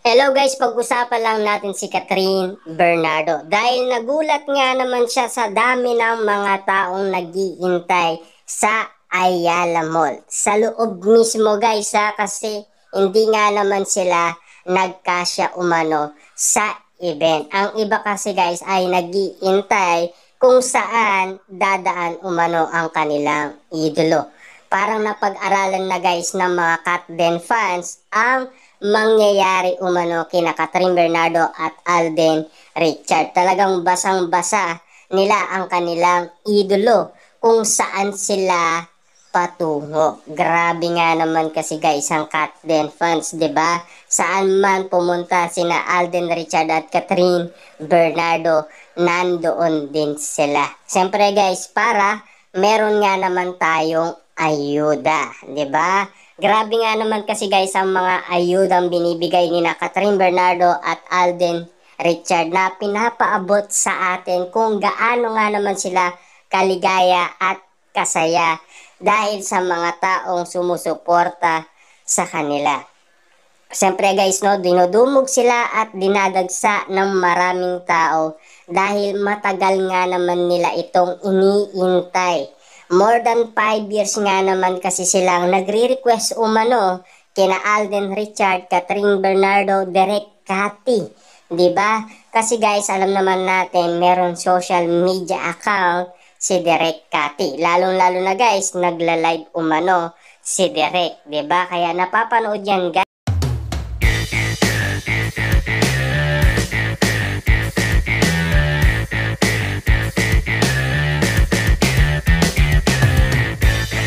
Hello guys, pag-usapan lang natin si Catherine Bernardo dahil nagulat nga naman siya sa dami ng mga taong naghihintay sa Ayala Mall. Sa loob mismo guys kasi hindi nga naman sila nagkasya umano sa event. Ang iba kasi guys ay naghihintay kung saan dadaan umano ang kanilang idolo. Parang napag-aralan na guys ng mga Katden fans ang mangyayari umano kina Catherine Bernardo at Alden Richard. Talagang basang-basa nila ang kanilang idolo kung saan sila patungo. Grabe nga naman kasi guys ang Katden fans, 'di ba? Saan man pumunta sina Alden Richard at Catherine Bernardo, nandoon din sila. Siyempre guys, para meron nga naman tayong ayuda, 'di ba? Grabe nga naman kasi guys ang mga ayudang binibigay ni na Catherine Bernardo at Alden Richard na pinapaabot sa atin kung gaano nga naman sila kaligaya at kasaya dahil sa mga taong sumusuporta sa kanila. Siyempre guys, no, dinudumog sila at dinadagsa ng maraming tao dahil matagal nga naman nila itong iniintay. More than 5 years nga naman kasi silang nagre-request umano kina Alden Richard, Catherine Bernardo, Direk Cathy. 'Di ba? Kasi guys, alam naman natin meron social media account si Direk Cathy. Lalong-lalo na guys, nagla-live umano si Direk, 'di ba? Kaya napapanood yan guys.